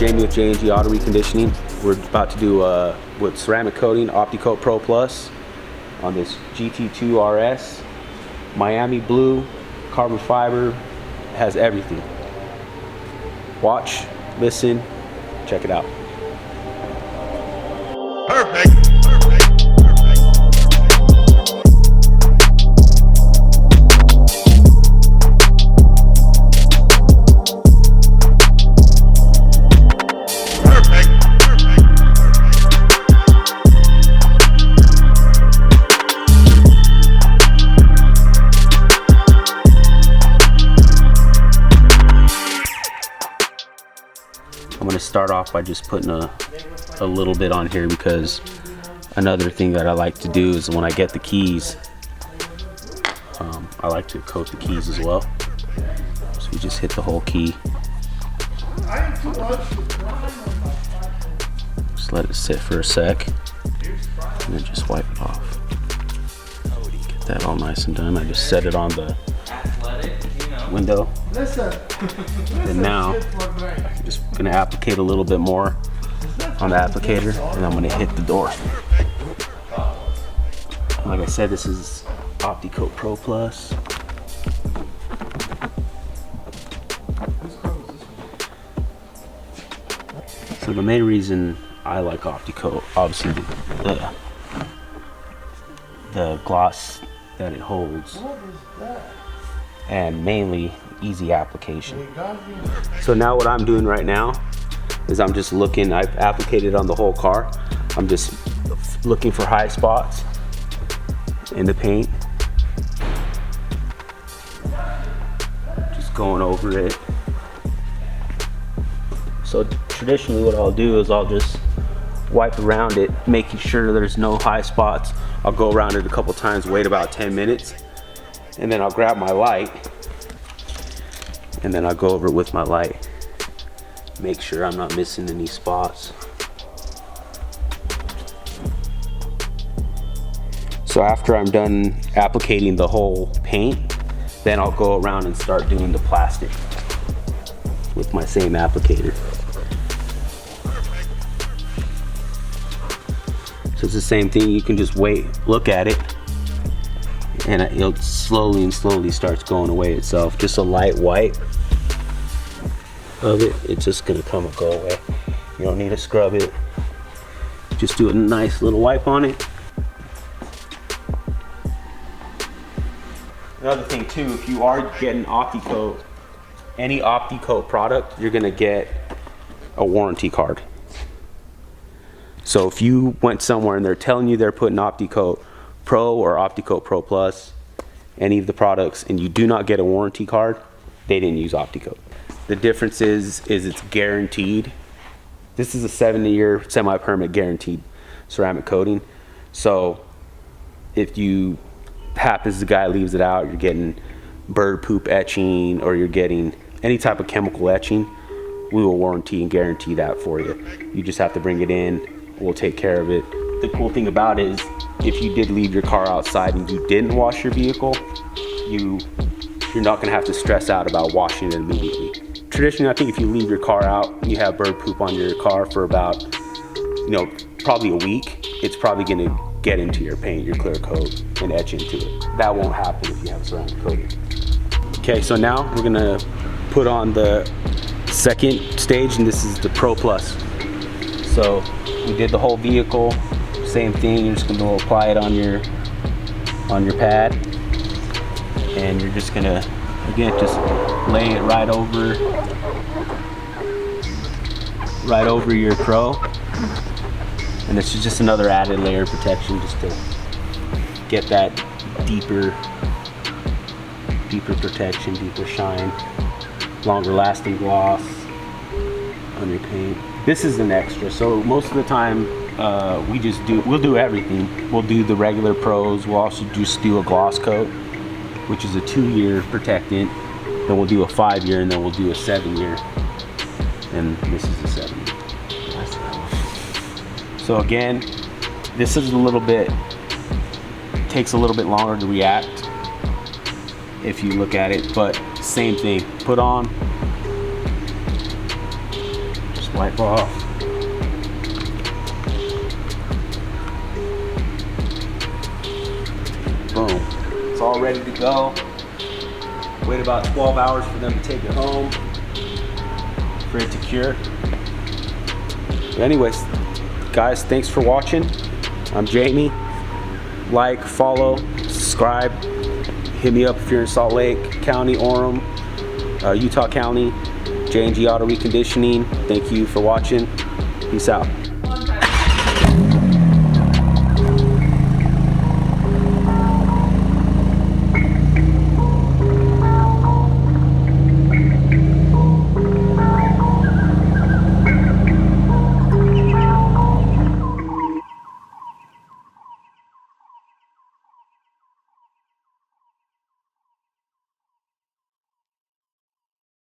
Jamie with J&G Auto Reconditioning. We're about to do with ceramic coating Opti Pro Plus on this GT2RS. Miami blue, carbon fiber, has everything. Watch, listen, check it out. Perfect. I'm going to start off by just putting a little bit on here, because another thing that I like to do is when I get the keys, I like to coat the keys as well. So we just hit the whole key. Just let it sit for a sec and then just wipe it off. Get that all nice and done. I just set it on the window. And now I'm just going to applicate a little bit more on the applicator, and I'm going to hit the door. Like I said, this is Opti Pro Plus. So the main reason I like Opti, obviously the gloss that it holds, and mainly easy application. So now what I'm doing right now is I'm just looking, I've applicated on the whole car. I'm just looking for high spots in the paint. Just going over it. So traditionally what I'll do is I'll just wipe around it, making sure there's no high spots. I'll go around it a couple times, wait about 10 minutes, and then I'll grab my light, and then I'll go over it with my light. Make sure I'm not missing any spots. So after I'm done applicating the whole paint, then I'll go around and start doing the plastic with my same applicator. So it's the same thing. You can just wait, look at it, and it'll slowly and slowly starts going away itself. Just a light wipe of it, it's just gonna come and go away. You don't need to scrub it. Just do a nice little wipe on it. Another thing too, if you are getting Opti Coat, any Opti Coat product, you're gonna get a warranty card. So if you went somewhere and they're telling you they're putting Opti Coat Pro or Opti Coat Pro Plus, any of the products, and you do not get a warranty card, they didn't use Opti Coat. The difference is it's guaranteed. This is a 7-year semi-permanent guaranteed ceramic coating. So if you happens the guy leaves it out, you're getting bird poop etching, or you're getting any type of chemical etching, we will warranty and guarantee that for you. You just have to bring it in, we'll take care of it. The cool thing about it is if you did leave your car outside and you didn't wash your vehicle, you're not gonna have to stress out about washing it immediately. Traditionally, I think if you leave your car out and you have bird poop on your car for about, probably a week, it's probably gonna get into your paint, your clear coat, and etch into it. That won't happen if you have ceramic coating. Okay, so now we're gonna put on the second stage, and this is the Pro Plus. So we did the whole vehicle, same thing. You're just gonna apply it on your pad, and you're just gonna, again, just lay it right over your Pro. And this is just another added layer of protection, just to get that deeper protection, deeper shine, longer lasting gloss on your paint. This is an extra, so most of the time we'll do everything. We'll do the regular Pros, we'll also just do a gloss coat, which is a 2-year protectant, then we'll do a 5-year, and then we'll do a 7-year, and this is a 7-year. So again, this is takes a little bit longer to react if you look at it, but same thing. Put on, just Wipe off. Boom. It's all ready to go. Wait about 12 hours for them to take it home, for it to cure. But anyways, guys, thanks for watching. I'm Jamie. Like, follow, subscribe. Hit me up if you're in Salt Lake County, Orem, Utah County, J&G Auto Reconditioning. Thank you for watching. Peace out.